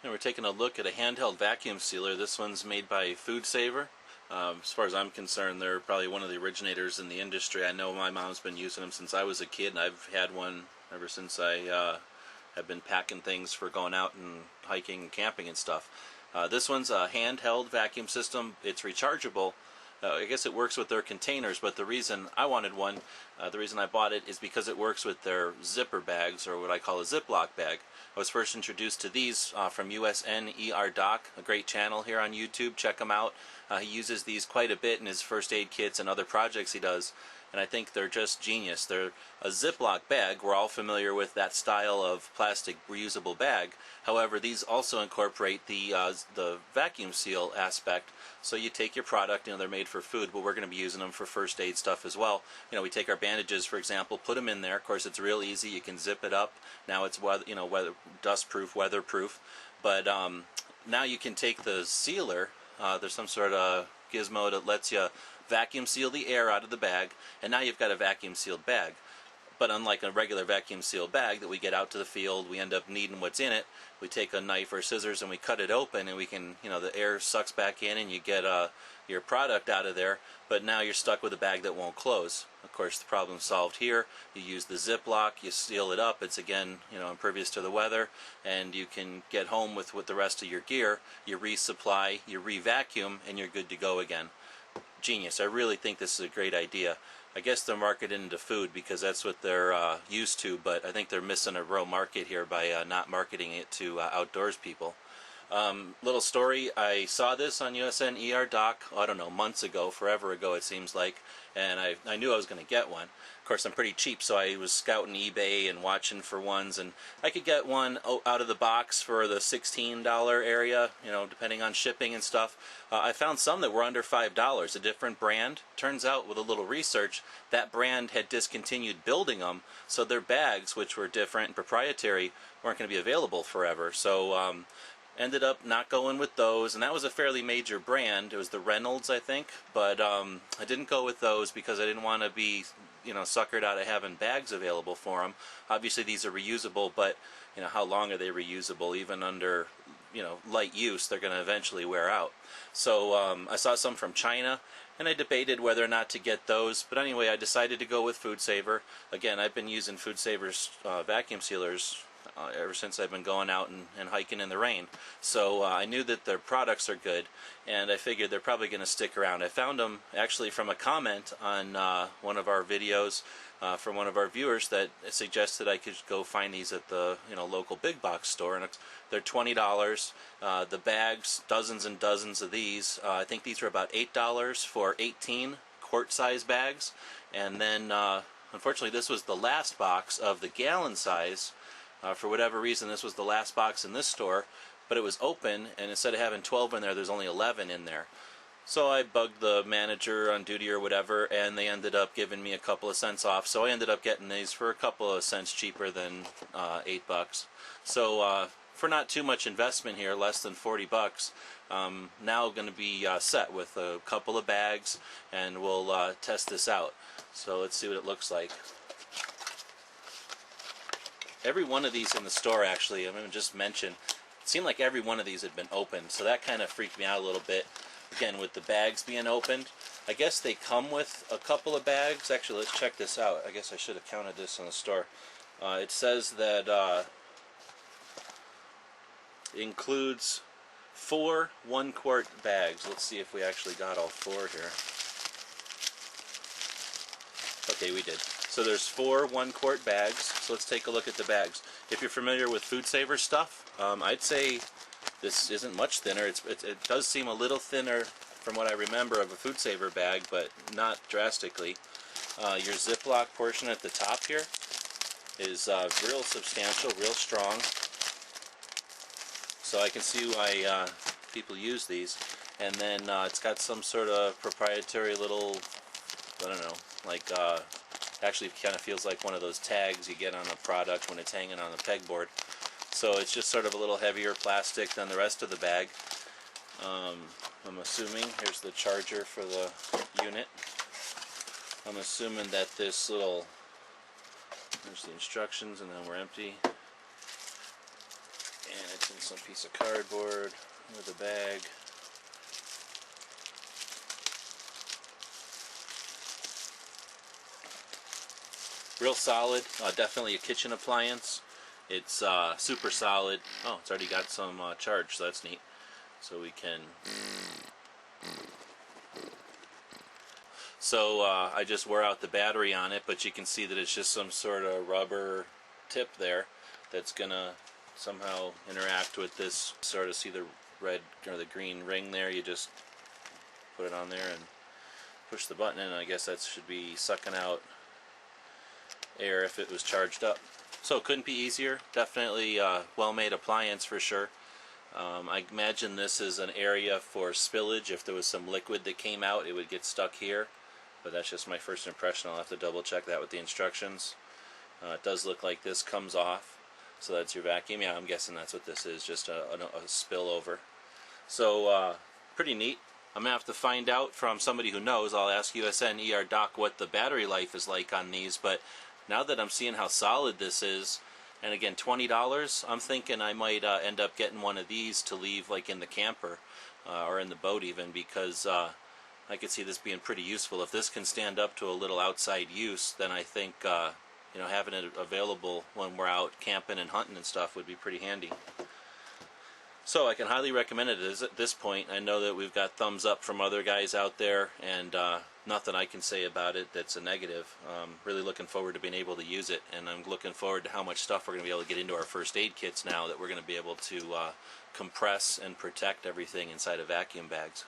And we're taking a look at a handheld vacuum sealer. This one's made by Food Saver. As far as I'm concerned, they're probably one of the originators in the industry. I know my mom's been using them since I was a kid, and I've had one ever since I have been packing things for going out and hiking and camping and stuff. This one's a handheld vacuum system. It's rechargeable. I guess it works with their containers, but the reason I wanted one, the reason I bought it, is because it works with their zipper bags, or what I call a Ziploc bag. I was first introduced to these from USN Doc, a great channel here on YouTube. Check him out. He uses these quite a bit in his first aid kits and other projects he does, and I think they're just genius. They're a Ziploc bag. We're all familiar with that style of plastic reusable bag. However, these also incorporate the vacuum seal aspect. So you take your product, they're made for food, but we're going to be using them for first aid stuff as well. We take our bandages, for example, put them in there. Of course, it's real easy. You can zip it up. Now it's dust-proof, weather-proof. But now you can take the sealer. There's some sort of gizmo that lets you vacuum seal the air out of the bag, and now you've got a vacuum sealed bag. But unlike a regular vacuum sealed bag that we get out to the field, we end up needing what's in it. We take a knife or scissors and we cut it open, and we can, the air sucks back in and you get your product out of there, but now you're stuck with a bag that won't close. Of course, the problem's solved here. You use the Ziploc, you seal it up. It's again, impervious to the weather, and you can get home with the rest of your gear. You resupply, you re-vacuum, and you're good to go again. Genius. I really think this is a great idea. I guess they're marketed into food because that's what they're used to, but I think they're missing a real market here by not marketing it to outdoors people. Little story, I saw this on USN Doc, I don't know, months ago, forever ago it seems like, and I knew I was going to get one. Of course, I'm pretty cheap, so I was scouting eBay and watching for ones, and I could get one out of the box for the $16 area, depending on shipping and stuff. I found some that were under $5, a different brand. Turns out, with a little research, that brand had discontinued building them, so their bags, which were different and proprietary, weren't going to be available forever. So ended up not going with those, and that was a fairly major brand. It was the Reynolds, I think, but I didn't go with those because I didn't want to be suckered out of having bags available for them. Obviously these are reusable, but how long are they reusable? Even under light use, they're going to eventually wear out. So I saw some from China, and I debated whether or not to get those, but anyway, I decided to go with Food Saver. Again, I've been using Food Saver's vacuum sealers ever since I've been going out and hiking in the rain. So I knew that their products are good, and I figured they're probably going to stick around. I found them actually from a comment on one of our videos from one of our viewers that suggested I could go find these at the local big box store, and they're $20. The bags, dozens and dozens of these. I think these are about $8 for 18 quart-size bags, and then unfortunately this was the last box of the gallon size. For whatever reason, this was the last box in this store, but it was open, and instead of having 12 in there, there's only 11 in there. So I bugged the manager on duty or whatever, and they ended up giving me a couple of cents off. So I ended up getting these for a couple of cents cheaper than $8. So for not too much investment here, less than 40 bucks, now going to be set with a couple of bags, and we'll test this out. So let's see what it looks like. Every one of these in the store, actually, I'm going to just mention, it seemed like every one of these had been opened, so that kind of freaked me out a little bit. Again, with the bags being opened, I guess they come with a couple of bags. Actually, let's check this out. I guess I should have counted this in the store. It says that it includes 4 1-quart bags. Let's see if we actually got all 4 here. Okay, we did. So there's 4 1-quart bags. So let's take a look at the bags. If you're familiar with Food Saver stuff, I'd say this isn't much thinner. It does seem a little thinner from what I remember of a Food Saver bag, but not drastically. Your Ziploc portion at the top here is real substantial, real strong. So I can see why people use these. And then it's got some sort of proprietary little, I don't know, like actually kind of feels like one of those tags you get on a product when it's hanging on the pegboard. So it's just sort of a little heavier plastic than the rest of the bag. I'm assuming, here's the charger for the unit. I'm assuming that this little, there's the instructions, and then we're empty. And it's in some piece of cardboard with a bag. Real solid, definitely a kitchen appliance. It's super solid. Oh, it's already got some charge, so that's neat. So we can... So I just wore out the battery on it, but you can see that it's just some sort of rubber tip there that's gonna somehow interact with this. Sort of see the red or the green ring there. You just put it on there and push the button in. I guess that should be sucking out air if it was charged up. So it couldn't be easier. Definitely well-made appliance for sure. I imagine this is an area for spillage. If there was some liquid that came out, it would get stuck here. But that's just my first impression. I'll have to double check that with the instructions. It does look like this comes off. So that's your vacuum. Yeah, I'm guessing that's what this is, just a spillover. So pretty neat. I'm going to have to find out from somebody who knows. I'll ask USN ER Doc what the battery life is like on these. But now that I'm seeing how solid this is, and again, $20, I'm thinking I might end up getting one of these to leave like in the camper or in the boat even, because I could see this being pretty useful. If this can stand up to a little outside use, then I think you know, having it available when we're out camping and hunting and stuff would be pretty handy. So I can highly recommend it at this point. I know that we've got thumbs up from other guys out there, and nothing I can say about it that's a negative. Really looking forward to being able to use it, and I'm looking forward to how much stuff we're going to be able to get into our first aid kits now that we're going to be able to compress and protect everything inside of vacuum bags.